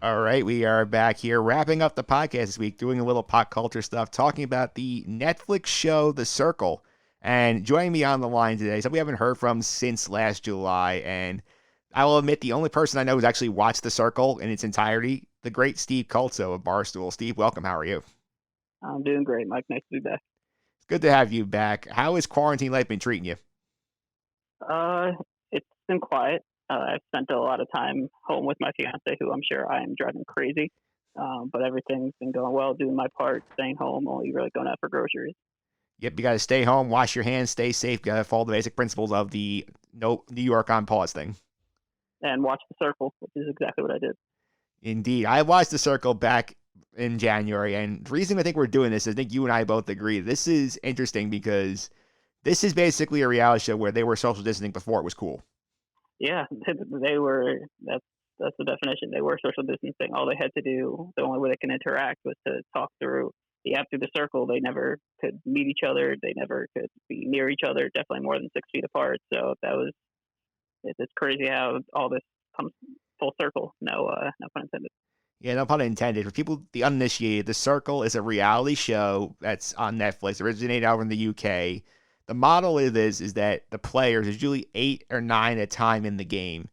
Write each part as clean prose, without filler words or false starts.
All right, we are back here wrapping up the podcast this week, doing a little pop culture stuff, talking about the Netflix show The Circle. And joining me on the line today, so we haven't heard from since last July, and I will admit the only person I know who's actually watched The Circle in its entirety, the great Steve Kultzow of Barstool. Steve, welcome. How are you? I'm doing great, Mike. Nice to be back. It's good to have you back. How has quarantine life been treating you? Uh, it's been quiet. I've spent a lot of time home with my fiance, who I'm sure I am driving crazy. But everything's been going well, doing my part, staying home, only really going out for groceries. Yep, you got to stay home, wash your hands, stay safe. Got to follow the basic principles of the no New York on pause thing. And watch The Circle, which is exactly what I did. Indeed. I watched The Circle back in January, and the reason I think we're doing this, I think you and I both agree, this is interesting because this is basically a reality show where they were social distancing before it was cool. Yeah, they were. That's the definition. They were social distancing. All they had to do, the only way they can interact, was to talk through the app through The Circle. They never could meet each other. They never could be near each other. Definitely more than 6 feet apart. So that was. It's crazy how all this comes full circle. No pun intended. Yeah, no pun intended. For people, the uninitiated, The Circle is a reality show that's on Netflix, originated over in the UK. The model of this is that the players, there's usually 8 or 9 at a time in the game.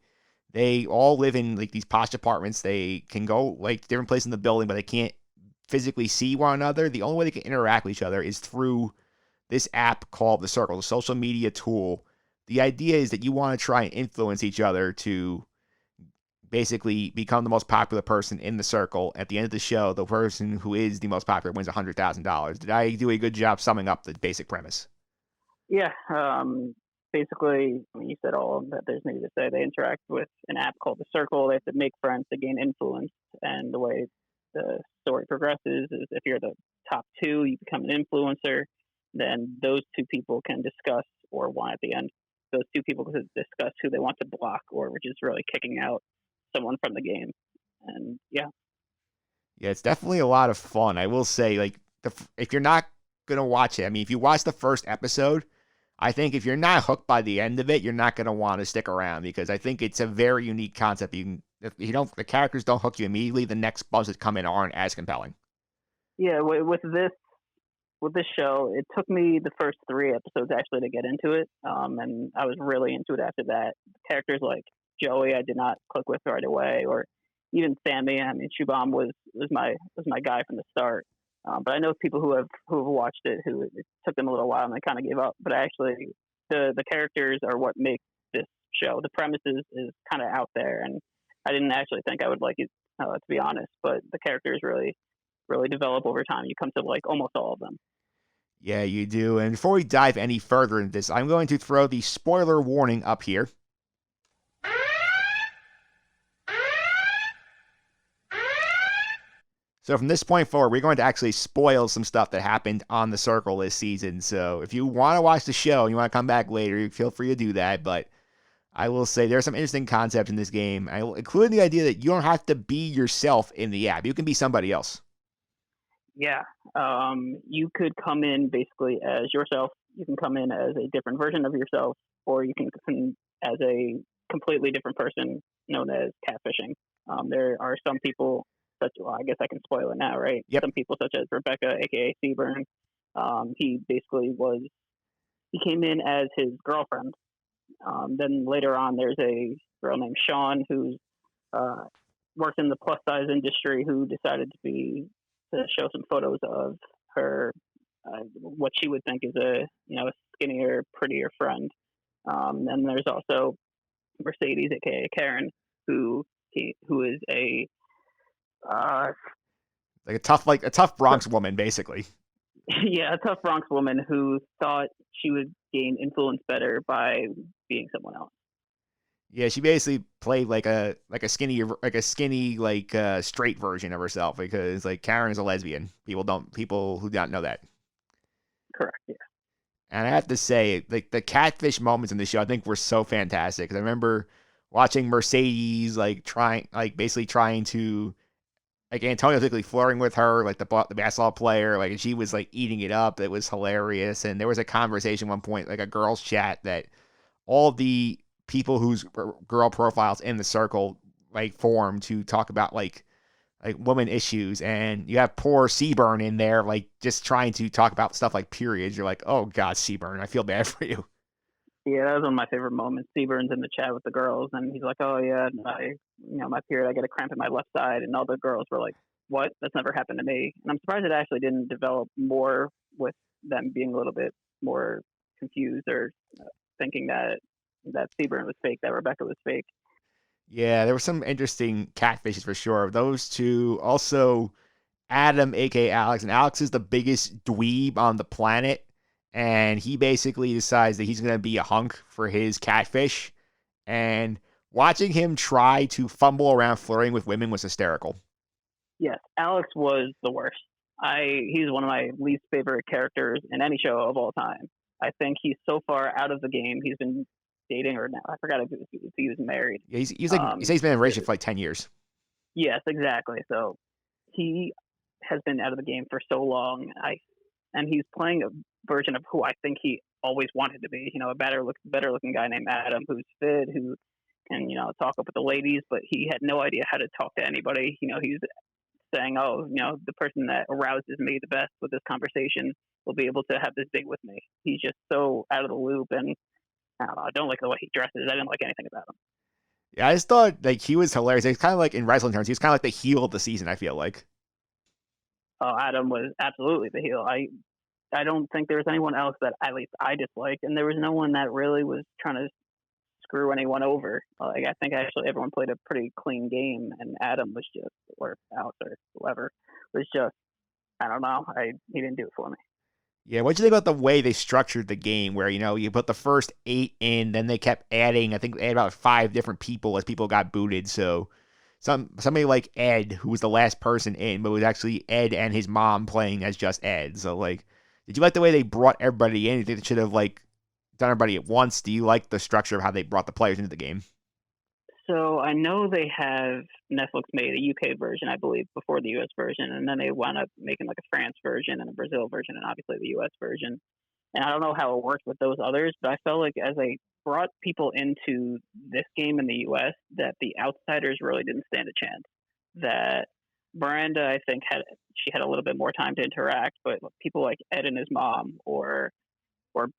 They all live in like these posh apartments. They can go like different places in the building, but they can't physically see one another. The only way they can interact with each other is through this app called The Circle, the social media tool. The idea is that you want to try and influence each other to basically become the most popular person in the circle. At the end of the show, the person who is the most popular wins $100,000. Did I do a good job summing up the basic premise? Yeah. Basically, I mean, you said all that there's maybe to say. They interact with an app called The Circle. They have to make friends to gain influence. And the way the story progresses is if you're the top two, you become an influencer. Then those two people can discuss, or one at the end, those two people can discuss who they want to block, or which is really kicking out someone from the game. And yeah. Yeah, it's definitely a lot of fun. I will say, like, if you're not gonna watch it, I mean, if you watch the first episode, I think if you're not hooked by the end of it, you're not gonna want to stick around because I think it's a very unique concept. If you don't, the characters don't hook you immediately. The next buzz that come in aren't as compelling. Yeah, with this show, it took me the first 3 episodes actually to get into it, and I was really into it after that. Characters like Joey, I did not click with right away, or even Sammy. I mean, Shubham was my guy from the start. But I know people who have watched it who it took them a little while and they kind of gave up. But actually, the characters are what make this show. The premises is kind of out there, and I didn't actually think I would like it, to be honest. But the characters really develop over time. You come to like almost all of them. Yeah, you do. And before we dive any further into this, I'm going to throw the spoiler warning up here. So from this point forward, we're going to actually spoil some stuff that happened on The Circle this season. So if you want to watch the show and you want to come back later, you feel free to do that. But I will say there's some interesting concepts in this game, including the idea that you don't have to be yourself in the app. You can be somebody else. Yeah, you could come in basically as yourself. You can come in as a different version of yourself, or you can come in as a completely different person known as catfishing. There are some people well, I guess I can spoil it now, right? Yep. Some people such as Rebecca, aka Seaburn. He basically he came in as his girlfriend. Then later on, there's a girl named Sean who's works in the plus size industry who decided to show some photos of her, what she would think is a skinnier, prettier friend. And there's also Mercedes, aka Karen, who is uh, like a tough Bronx woman, basically. yeah, a tough Bronx woman who thought she would gain influence better by being someone else. Yeah, she basically played like a skinny straight version of herself because like Karen is a lesbian. People who don't know that. Correct. Yeah. And I have to say, like the catfish moments in the show, I think were so fantastic. Because I remember watching Mercedes basically trying to Antonio was basically flirting with her, like the basketball player, like and she was like eating it up. It was hilarious. And there was a conversation at one point, like a girls' chat, that all the people whose girl profiles in the circle like form to talk about like like woman issues, and you have poor Seaburn in there, like just trying to talk about stuff like periods. You're like, oh God, Seaburn, I feel bad for you. Yeah, that was one of my favorite moments. Seaburn's in the chat with the girls, and he's like, "Oh yeah, my period, I get a cramp in my left side," and all the girls were like, "What? That's never happened to me." And I'm surprised it actually didn't develop more with them being a little bit more confused or thinking that Seaburn was fake, that Rebecca was fake. Yeah, there were some interesting catfishes for sure. Those two, also Adam, aka Alex, and Alex is the biggest dweeb on the planet, and he basically decides that he's gonna be a hunk for his catfish. And watching him try to fumble around flirting with women was hysterical. Yes, Alex was the worst. He's one of my least favorite characters in any show of all time. I think he's so far out of the game. He's been dating or now I forgot if he was married. Yeah, he's like he says he's been in a relationship for like 10 years. Yes, exactly. So he has been out of the game for so long. And he's playing a version of who I think he always wanted to be. A better looking guy named Adam, who's fit, who can talk up with the ladies, but he had no idea how to talk to anybody. He's saying, "Oh, the person that arouses me the best with this conversation will be able to have this date with me." He's just so out of the loop, and I don't know. I don't like the way he dresses. I didn't like anything about him. Yeah, I just thought like he was hilarious. It's kind of like in wrestling terms, he was kind of like the heel of the season. I feel like. Adam was absolutely the heel. I don't think there was anyone else that at least I disliked, and there was no one that really was trying to screw anyone over. Like I think actually everyone played a pretty clean game, and Adam was just, or Alex or whoever was just, I don't know. He didn't do it for me. Yeah, what'd you think about the way they structured the game, where you put the first 8 in, then they kept adding. I think they had about 5 different people as people got booted. So somebody like Ed, who was the last person in, but it was actually Ed and his mom playing as just Ed. So like, did you like the way they brought everybody in? You think they should have like done everybody at once? Do you like the structure of how they brought the players into the game? So I know they have Netflix made a UK version, I believe, before the US version, and then they wound up making like a France version and a Brazil version, and obviously the US version. And I don't know how it worked with those others, but I felt like as they brought people into this game in the US, that the outsiders really didn't stand a chance. That Miranda, I think, had a little bit more time to interact, but people like Ed and his mom, or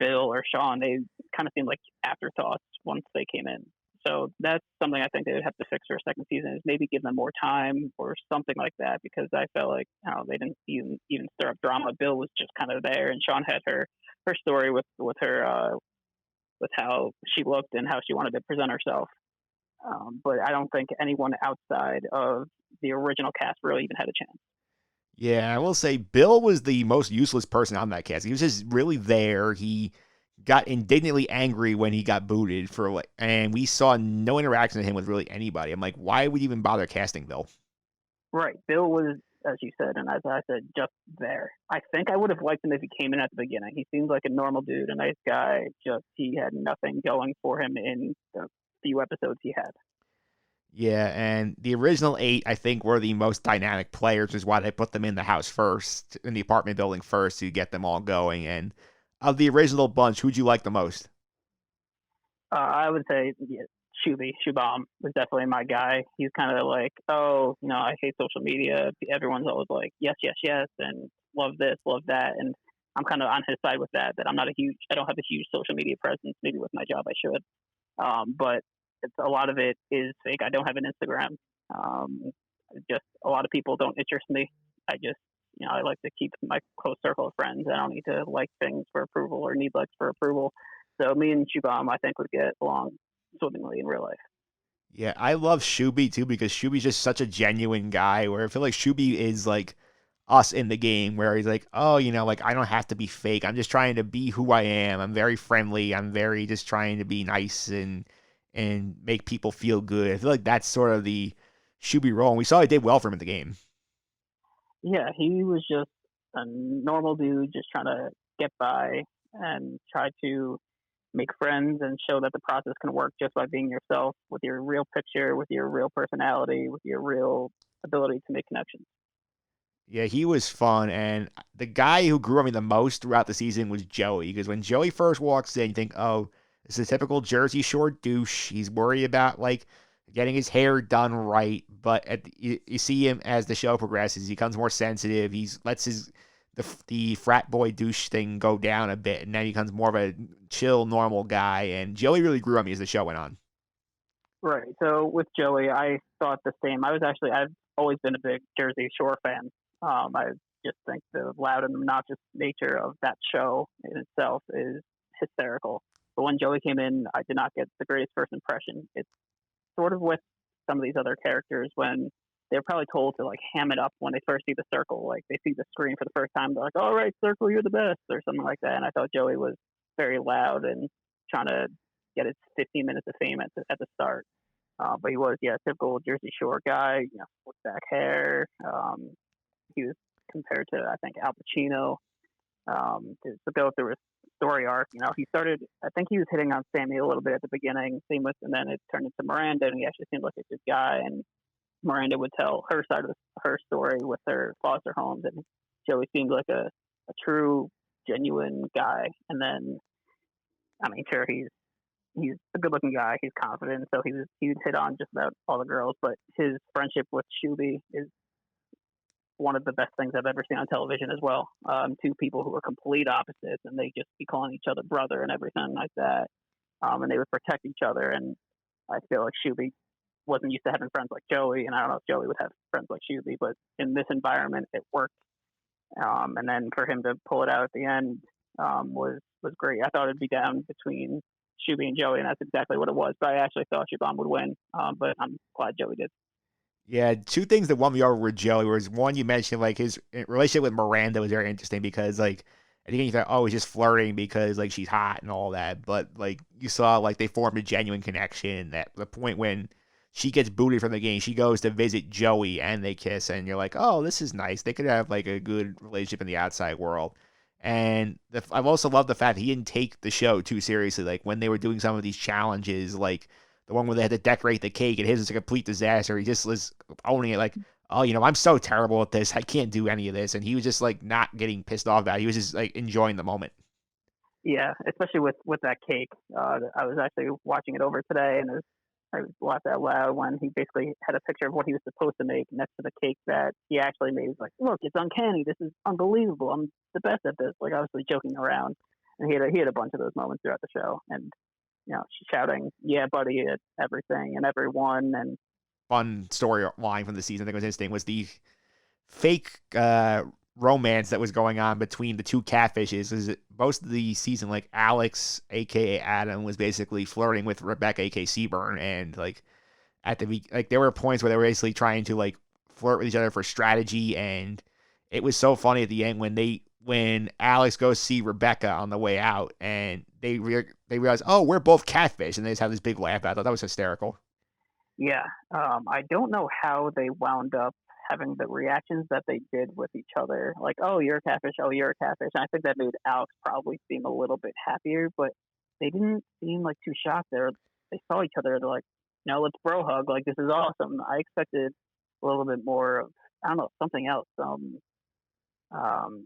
Bill or Sean, they kind of seemed like afterthoughts once they came in. So that's something I think they would have to fix for a second season, is maybe give them more time or something like that, because I felt like they didn't even stir up drama. Bill was just kind of there, and Sean had her story with her with how she looked and how she wanted to present herself. But I don't think anyone outside of the original cast really even had a chance. Yeah, I will say Bill was the most useless person on that cast. He was just really there. He got indignantly angry when he got booted for like, and we saw no interaction with him with really anybody. I'm like, why would you even bother casting Bill? Right. Bill was, as you said, and as I said, just there. I think I would have liked him if he came in at the beginning. He seems like a normal dude, a nice guy. Just he had nothing going for him in the few episodes he had. Yeah, and the original 8, I think, were the most dynamic players, which is why they put them in the house first, in the apartment building first, to get them all going. And of the original bunch, who'd you like the most? I would say Shubham was definitely my guy. He's kind of like, oh, I hate social media. Everyone's always like, yes, yes, yes, and love this, love that, and I'm kind of on his side with that. That I don't have a huge social media presence. Maybe with my job I should, but a lot of it is fake. I don't have an Instagram. Just a lot of people don't interest me. I just, I like to keep my close circle of friends. I don't need to like things for approval or need likes for approval. So me and Shubham, I think, would get along swimmingly in real life. Yeah, I love Shuby too because Shuby's just such a genuine guy. Where I feel like Shuby is like us in the game, where he's like, oh, like I don't have to be fake. I'm just trying to be who I am. I'm very friendly. I'm very just trying to be nice and make people feel good. I feel like that's sort of the Shuby role, and we saw he did well for him in the game. Yeah, he was just a normal dude, just trying to get by and try to make friends and show that the process can work just by being yourself with your real picture, with your real personality, with your real ability to make connections. Yeah, he was fun, and the guy who grew on me the most throughout the season was Joey, because when Joey first walks in, you think, oh, it's a typical Jersey Shore douche. He's worried about, like, getting his hair done right. But you see him as the show progresses, he becomes more sensitive. He lets the frat boy douche thing go down a bit, and then he becomes more of a chill, normal guy. And Joey really grew on me as the show went on. Right. So with Joey, I thought the same. I've always been a big Jersey Shore fan. I just think the loud and obnoxious nature of that show in itself is hysterical. But when Joey came in, I did not get the greatest first impression. It's sort of with some of these other characters when they're probably told to like ham it up when they first see the circle. Like they see the screen for the first time, they're like, "All right, circle, you're the best," or something like that. And I thought Joey was very loud and trying to get his 15 minutes of fame at the start. But he was, yeah, typical Jersey Shore guy, slick back hair. He was compared to, I think, Al Pacino. To go through his story arc, he started, I think he was hitting on Sammy a little bit at the beginning, and then it turned into Miranda, and he actually seemed like a good guy. And Miranda would tell her side of her story with her foster homes, and Joey seemed like a true, genuine guy. And then, I mean, sure, he's a good looking guy. He's confident, so he would hit on just about all the girls. But his friendship with Shuby is one of the best things I've ever seen on television as well. Two people who are complete opposites, and they just be calling each other brother and everything like that. And they would protect each other. And I feel like Shuby wasn't used to having friends like Joey, and I don't know if Joey would have friends like Shuby, but in this environment, it worked. And then for him to pull it out at the end was great. I thought it'd be down between Shuby and Joey, and that's exactly what it was. But I actually thought Shibam would win, but I'm glad Joey did. Yeah, two things that won me over with Joey was one, you mentioned like his relationship with Miranda was very interesting because like at the beginning you thought, oh, he's just flirting because like she's hot and all that, but like you saw like they formed a genuine connection. At the point when she gets booted from the game, she goes to visit Joey and they kiss, and you're like, oh, this is nice. They could have like a good relationship in the outside world. And I've also loved the fact that he didn't take the show too seriously. Like when they were doing some of these challenges, like the one where they had to decorate the cake and his was a complete disaster. He just was owning it like, oh, I'm so terrible at this. I can't do any of this. And he was just like not getting pissed off about it. He was just like enjoying the moment. Yeah, especially with that cake. I was actually watching it over today, and I laughed out loud when he basically had a picture of what he was supposed to make next to the cake that he actually made. He's like, "Look, it's uncanny. This is unbelievable. I'm the best at this." Like obviously joking around, and he had a bunch of those moments throughout the show, and she's shouting, "Yeah, buddy," at everything and everyone, and Fun storyline from the season I think was interesting was the fake romance that was going on between the two catfishes. Is it most of the season like Alex, aka Adam, was basically flirting with Rebecca, aka Seaburn, and like like there were points where they were basically trying to like flirt with each other for strategy, and it was so funny at the end when Alex goes to see Rebecca on the way out, and they realize, oh, we're both catfish, and they just have this big laugh. I thought that was hysterical. yeah. I don't know how they wound up having the reactions that they did with each other. Like, oh, you're a catfish. Oh, you're a catfish. And I think that made Alex probably seem a little bit happier, but they didn't seem like too shocked. They saw each other. They're like, let's bro hug. Like, this is awesome. I expected a little bit more of, I don't know, something else,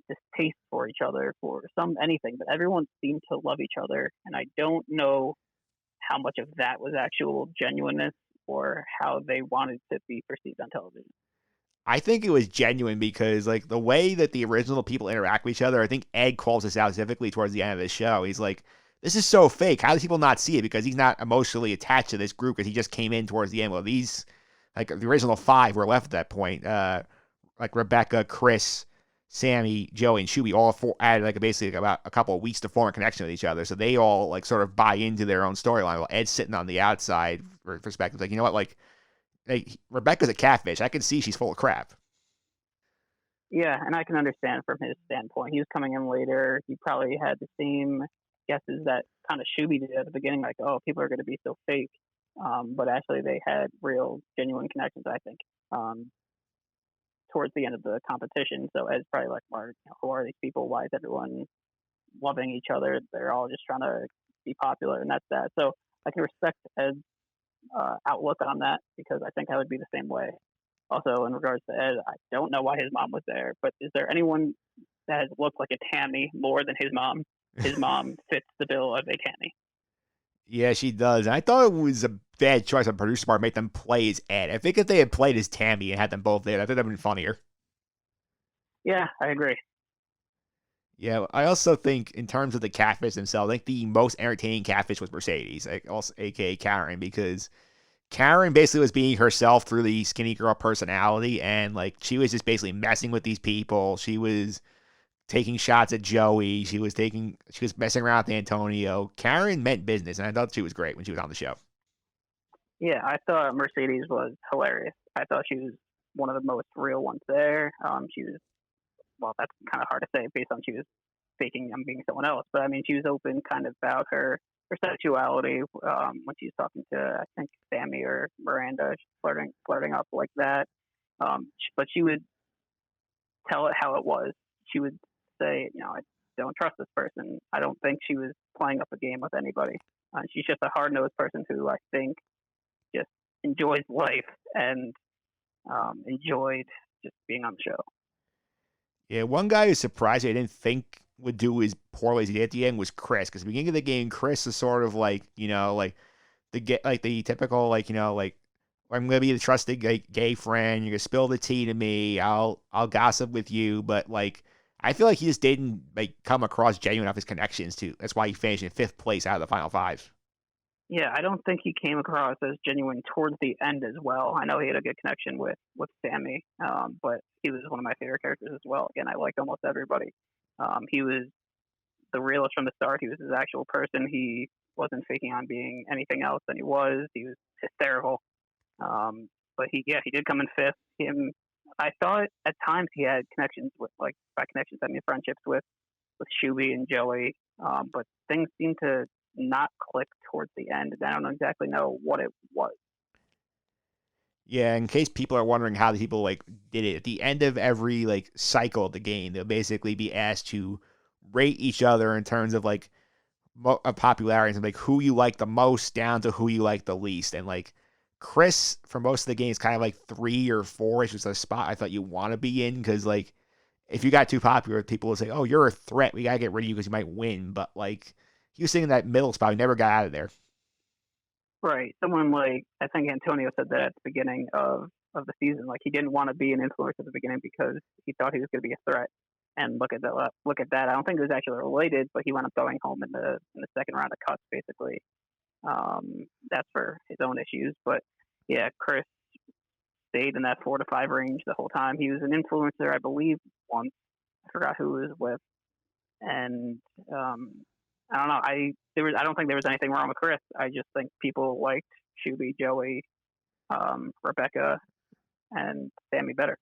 distaste for each other, for anything. But everyone seemed to love each other. And I don't know how much of that was actual genuineness or how they wanted to be perceived on television. I think it was genuine because like the way that the original people interact with each other, I think Ed calls this out specifically towards the end of the show. He's like, this is so fake. How do people not see it? Because he's not emotionally attached to this group because he just came in towards the end. Well, these like the original five were left at that point. Like Rebecca, Chris, Sammy, Joey, and Shuby all four added like basically about a couple of weeks to form a connection with each other. So they all like sort of buy into their own storyline. While Ed's sitting on the outside perspective, like, you know what, like hey, Rebecca's a catfish. I can see she's full of crap. Yeah, and I can understand from his standpoint. He was coming in later. He probably had the same guesses that kind of Shuby did at the beginning, like, oh, people are going to be so fake. But actually, they had real, genuine connections, I think, towards the end of the competition. So Ed's probably like, who are these people? Why is everyone loving each other? They're all just trying to be popular, and that's that. So I can respect Ed's outlook on that because I think I would be the same way. Also, in regards to Ed, I don't know why his mom was there, but is there anyone that has looked like a Tammy more than his mom? His mom fits the bill of a Tammy. Yeah, she does. And I thought it was a bad choice on producer part to make them play as Ed. I think if they had played as Tammy and had them both there, I think that would have been funnier. Yeah, I agree. Yeah, I also think in terms of the catfish themselves, I think the most entertaining catfish was Mercedes, like also aka Karen, because Karen basically was being herself through the skinny girl personality, and like she was just basically messing with these people. She was taking shots at Joey. She was messing around with Antonio. Karen meant business, and I thought she was great when she was on the show. Yeah, I thought Mercedes was hilarious. I thought she was one of the most real ones there. She was, well, that's kind of hard to say based on she was faking being someone else, but I mean, she was open kind of about her sexuality when she was talking to, I think, Sammy or Miranda, flirting up like that. But she would tell it how it was. She would say, I don't trust this person. I don't think she was playing up a game with anybody. She's just a hard nosed person who I think just enjoys life and enjoyed just being on the show. Yeah, one guy who surprised me I didn't think would do as poorly as he did at the end was Chris, because at the beginning of the game, Chris is sort of like, like the typical like I'm gonna be the trusted gay friend. You're gonna spill the tea to me. I'll gossip with you, but like I feel like he just didn't like come across genuine enough his connections to. That's why he finished in fifth place out of the final five. Yeah, I don't think he came across as genuine towards the end as well. I know he had a good connection with Sammy, but he was one of my favorite characters as well. Again, I liked almost everybody. He was the realist from the start. He was his actual person. He wasn't faking on being anything else than he was. He was hysterical. But he did come in fifth. I thought at times he had connections with, like, by connections I mean friendships with Shuby and Joey. But things seemed to not click towards the end. I don't exactly know what it was. Yeah, in case people are wondering how the people like did it, at the end of every like cycle of the game, they'll basically be asked to rate each other in terms of like popularity and like who you like the most down to who you like the least. And like Chris for most of the game is kind of like 3 or 4, which is a spot I thought you want to be in, because like if you got too popular, people will say, "Oh, you're a threat. We gotta get rid of you because you might win." But like he was sitting in that middle spot, he never got out of there. Right. Someone like, I think Antonio said that at the beginning of the season. Like, he didn't want to be an influencer at the beginning because he thought he was going to be a threat. And look at that. Look at that. I don't think it was actually related, but he wound up going home in the second round of cuts, basically. That's for his own issues. But yeah, Chris stayed in that 4 to 5 range the whole time. He was an influencer, I believe, once. I forgot who he was with, and I don't know. I don't think there was anything wrong with Chris. I just think people liked Shuby, Joey, Rebecca, and Sammy better,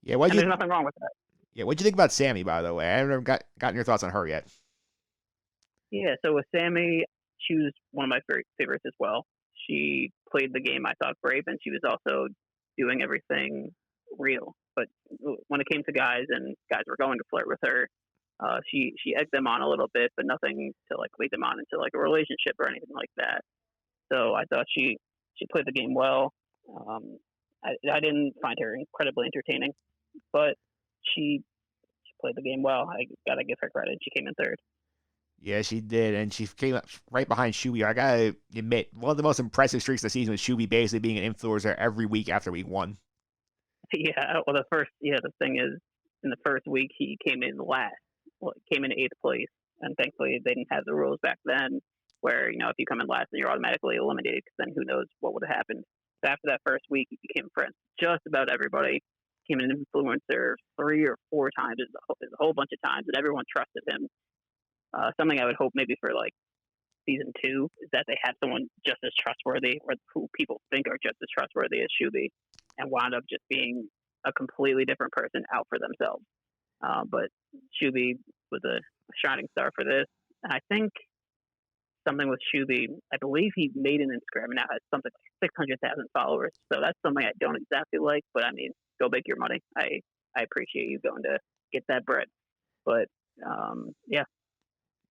Yeah, what and you there's nothing wrong with that. yeah, what'd you think about Sammy, by the way? I haven't gotten your thoughts on her yet. Yeah. So with Sammy, she was one of my favorites as well. She played the game I thought great, and she was also doing everything real. But when it came to guys and guys were going to flirt with her, she egged them on a little bit, but nothing to like lead them on into like a relationship or anything like that. So I thought she played the game well. Um, I didn't find her incredibly entertaining, but she played the game well. I gotta give her credit. She came in third. Yeah, she did, and she came up right behind Shuby. I gotta admit, one of the most impressive streaks of the season was Shuby basically being an influencer every week after week one. Yeah. Well, the thing is, in the first week he came in last. Well, came in eighth place, and thankfully they didn't have the rules back then where if you come in last, then you're automatically eliminated. Because then who knows what would have happened. So after that first week, he became friends with just about everybody. Became an influencer 3 or 4 times, is a whole bunch of times, and everyone trusted him. Something I would hope maybe for like season 2 is that they have someone just as trustworthy, or who people think are just as trustworthy as Shuby, and wound up just being a completely different person out for themselves. But Shuby was a shining star for this, and I think something with Shuby, I believe he made an Instagram and now has something like 600,000 followers. So that's something I don't exactly like, but I mean, go make your money. I appreciate you going to get that bread, but yeah.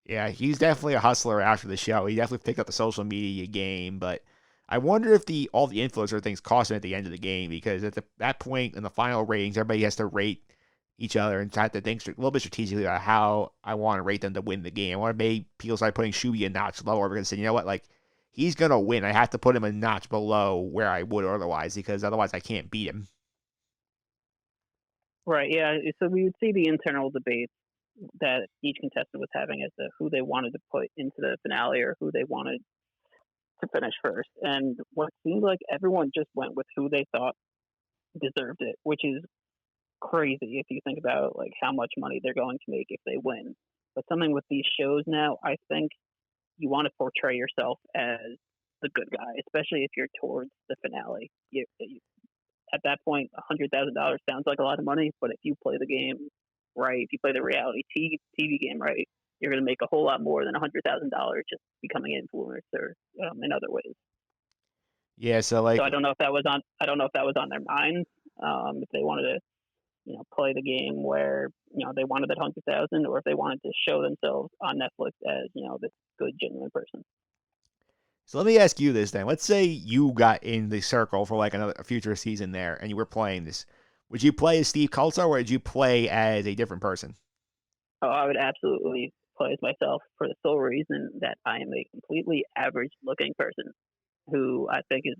Yeah, he's definitely a hustler after the show. He definitely picked up the social media game, but I wonder if all the influencer things cost him at the end of the game, because at that point in the final ratings, everybody has to rate, each other and try to think a little bit strategically about how I want to rate them to win the game. I want to make people start putting Shuby a notch lower because saying, you know what, like he's gonna win. I have to put him a notch below where I would otherwise because otherwise I can't beat him. Right. Yeah. So we would see the internal debates that each contestant was having as to who they wanted to put into the finale or who they wanted to finish first. And what seemed like everyone just went with who they thought deserved it, which is crazy if you think about like how much money they're going to make if they win. But something with these shows now, I think you want to portray yourself as the good guy, especially if you're towards the finale. At that point, $100,000 sounds like a lot of money, but if you play the game right, if you play the reality TV game right, you're going to make a whole lot more than $100,000 just becoming an influencer in other ways. Yeah, so So like I don't know if that was on. I don't know if that was on their mind. If they wanted to, play the game where they wanted that 100,000, or if they wanted to show themselves on Netflix as this good, genuine person. so let me ask you this then. Let's say you got in the circle for like a future season there and you were playing this. Would you play as Steve Kultzow or would you play as a different person? Oh, I would absolutely play as myself for the sole reason that I am a completely average-looking person who I think is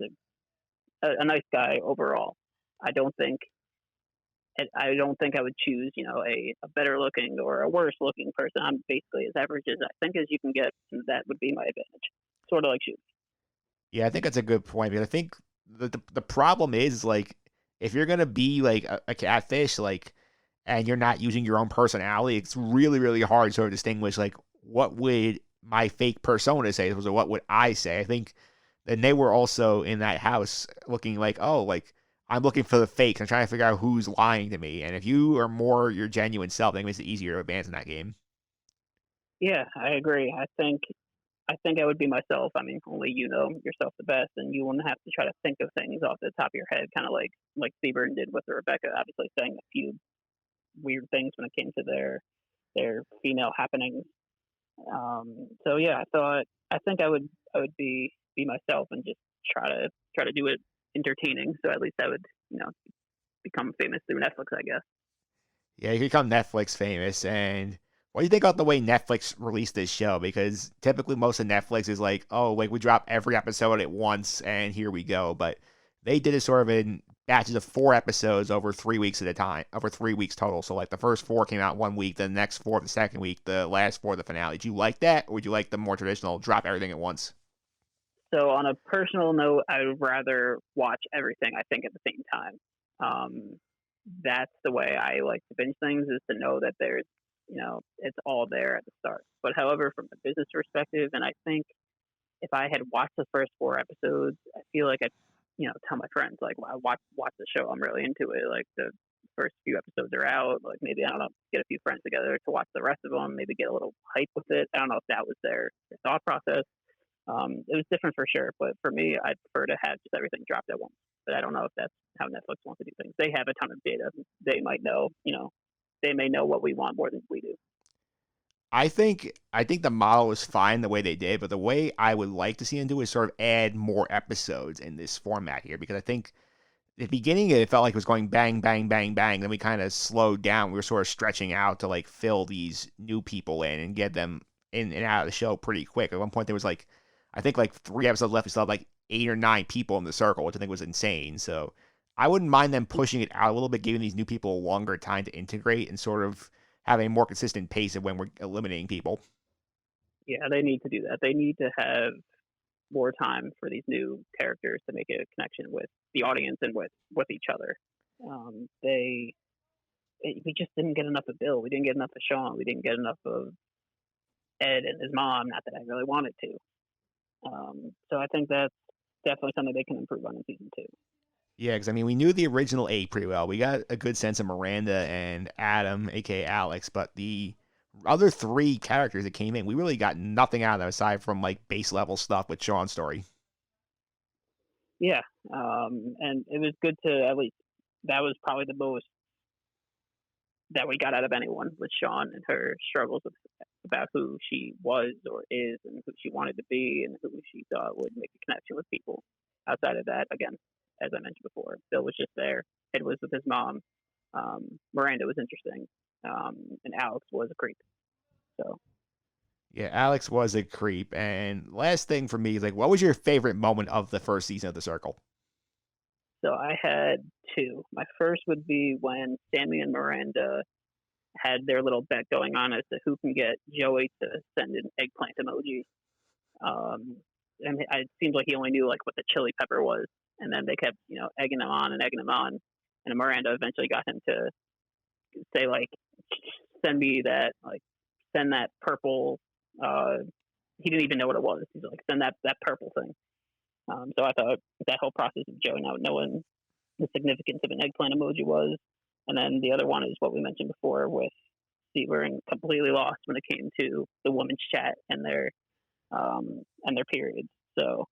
a nice guy overall. I don't think I don't think I would choose, a better looking or a worse looking person. I'm basically as average as I think as you can get, and that would be my advantage. Sort of like you. Yeah, I think that's a good point because I think the problem is like if you're gonna be like a catfish, like and you're not using your own personality, it's really, really hard to sort of distinguish like what would my fake persona say or what would I say. I think and they were also in that house looking like, oh, like I'm looking for the fakes. I'm trying to figure out who's lying to me. And if you are more your genuine self, I think it makes it easier to advance in that game. Yeah, I agree. I think I would be myself. I mean, only you know yourself the best, and you wouldn't have to try to think of things off the top of your head, kind of like Seaburn did with Rebecca. Obviously, saying a few weird things when it came to their female happenings. So yeah, I think I would be myself and just try to do it entertaining. So at least I would become famous through Netflix, I guess. Yeah, you become Netflix famous. And what do you think about the way Netflix released this show? Because typically most of Netflix is like, oh, like we drop every episode at once and here we go. But they did it sort of in batches of 4 episodes over 3 weeks at a time, over 3 weeks total. So like the first four came out one week, the next four the second week, the last four the finale. Do you like that, or would you like the more traditional drop everything at once? So on a personal note, I would rather watch everything I think at the same time. Um, that's the way I like to binge things, is to know that there's it's all there at the start. But however, from a business perspective, and I think if I had watched the first 4 episodes, I feel like I'd tell my friends like, well, I watch the show. I'm really into it. Like the first few episodes are out. Like maybe I don't know, get a few friends together to watch the rest of them. Maybe get a little hype with it. I don't know if that was their thought process. It was different for sure, but for me, I'd prefer to have just everything dropped at once. But I don't know if that's how Netflix wants to do things. They have a ton of data. They might know, they may know what we want more than we do. I think the model is fine the way they did, but the way I would like to see them do is sort of add more episodes in this format here because I think at the beginning it felt like it was going bang, bang, bang, bang. Then we kind of slowed down. We were sort of stretching out to like fill these new people in and get them in and out of the show pretty quick. At one point there was like I think like 3 episodes left. We still had like 8 or 9 people in the circle, which I think was insane. So I wouldn't mind them pushing it out a little bit, giving these new people a longer time to integrate and sort of have a more consistent pace of when we're eliminating people. Yeah, they need to do that. They need to have more time for these new characters to make a connection with the audience and with each other. They we just didn't get enough of Bill. We didn't get enough of Sean. We didn't get enough of Ed and his mom. Not that I really wanted to. So I think that's definitely something they can improve on in season 2. Yeah, because I mean, we knew the original eight pretty well. We got a good sense of Miranda and Adam, aka Alex, but the other three characters that came in, we really got nothing out of them aside from like base level stuff with Sean's story. Yeah, and it was good to at least that was probably the most that we got out of anyone with Sean and her struggles about who she was or is and who she wanted to be and who she thought would make a connection with people. Outside of that, again, as I mentioned before, Bill was just there. Ed was with his mom. Miranda was interesting, and Alex was a creep. So Yeah, Alex was a creep. And last thing for me is like, what was your favorite moment of the first season of The Circle? so I had two. My first would be when Sammy and Miranda had their little bet going on as to who can get Joey to send an eggplant emoji. Um, and it seemed like he only knew like what the chili pepper was, and then they kept egging him on and egging him on, and Miranda eventually got him to say like, send me that like send that purple. Uh, he didn't even know what it was. He's like, send that purple thing. So I thought that whole process of Joey not knowing the significance of an eggplant emoji was, and then the other one is what we mentioned before with Steve and completely lost when it came to the women's chat and their periods. So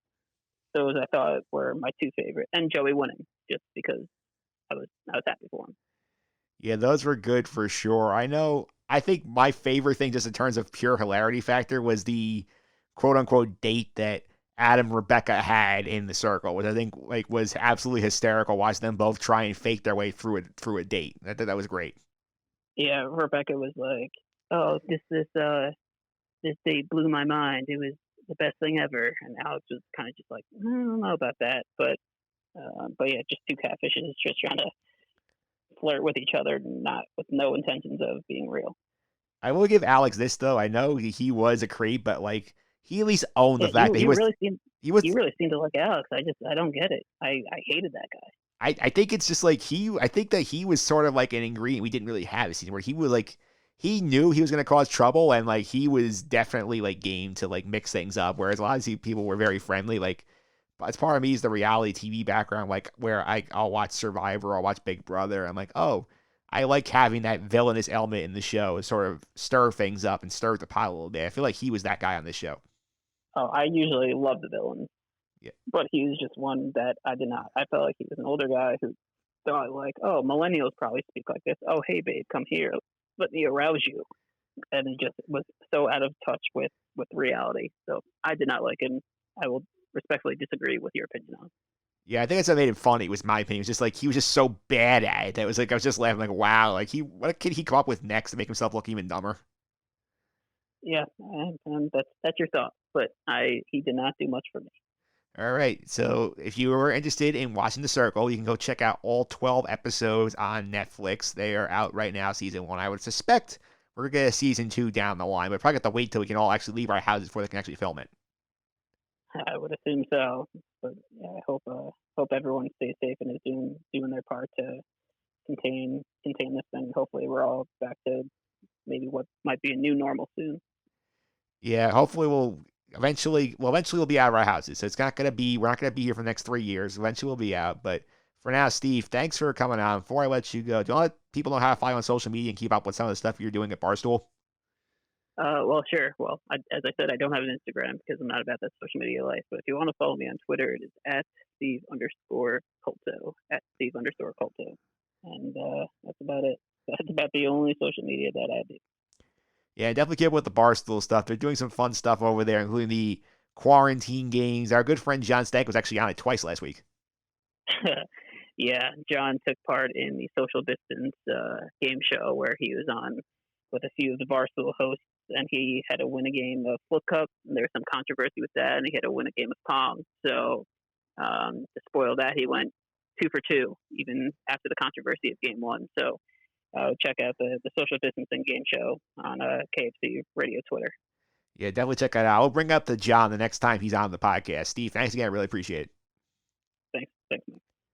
those I thought were my two favorite, and Joey winning just because I was happy for him. Yeah, those were good for sure. I think my favorite thing, just in terms of pure hilarity factor, was the quote unquote date that Adam and Rebecca had in The Circle, which I think like was absolutely hysterical. Watching them both try and fake their way through a date. I thought that was great. Yeah, Rebecca was like, "Oh, this date blew my mind. It was the best thing ever," and Alex was kind of just like, "I don't know about that," but yeah, just two catfishes just trying to flirt with each other, not with no intentions of being real. I will give Alex this though. I know he was a creep, but like he at least owned the Yeah, fact that he was you really seemed to like Alex. I don't get it. I hated that guy. I think it's just like I think that he was sort of like an ingredient we didn't really have a season where he was like he knew he was going to cause trouble and like he was definitely like game to like mix things up, whereas a lot of these people were very friendly. Like as part of me is the reality TV background, like where I'll watch Survivor, I'll watch Big Brother. I'm like, oh, I like having that villainous element in the show and sort of stir things up and stir the pot a little bit. I feel like he was that guy on this show. Oh, I usually love the villains, Yeah. but he was just one that I did not. I felt like he was an older guy who thought like, oh, millennials probably speak like this. Oh, hey babe, come here, let me arouse you, and he just was so out of touch with reality. So I did not like him. I will respectfully disagree with your opinion on. Yeah, I think that's what made him funny. Was my opinion. It was just like he was just so bad at it. That was like I was just laughing like, wow, like what could he come up with next to make himself look even dumber? Yeah, and that's your thought, but he did not do much for me. All right, so if you were interested in watching The Circle, you can go check out all 12 episodes on Netflix. They are out right now, season one. I would suspect we're gonna get a season two down the line, but probably have to wait till we can all actually leave our houses before they can actually film it. I would assume so, but yeah, I hope everyone stays safe and is doing their part to contain this thing. Hopefully, we're all back to maybe what might be a new normal soon. Yeah, hopefully eventually we'll be out of our houses. So we're not gonna be here for the next 3 years. Eventually we'll be out. But for now, Steve, thanks for coming on. Before I let you go, do you want to let people know how to follow you on social media and keep up with some of the stuff you're doing at Barstool? Well, sure. Well, as I said, I don't have an Instagram because I'm not about that social media life. But if you want to follow me on Twitter, it is at Steve underscore Kultzow, at Steve underscore Kultzow. And that's about it. That's about the only social media that I do. Yeah, definitely keep up with the Barstool stuff. They're doing some fun stuff over there, including the quarantine games. Our good friend John Stank was actually on it twice last week. Yeah, John took part in the social distance game show where he was on with a few of the Barstool hosts, and he had to win a game of Flip Cup. And there was some controversy with that, and he had to win a game of Pong. So to spoil that, he went 2 for 2, even after the controversy of game one. So check out the social distancing game show on KFC Radio Twitter. Yeah, definitely check that out. I'll bring up the John the next time he's on the podcast. Steve, thanks again. I really appreciate it. Thanks, Mike.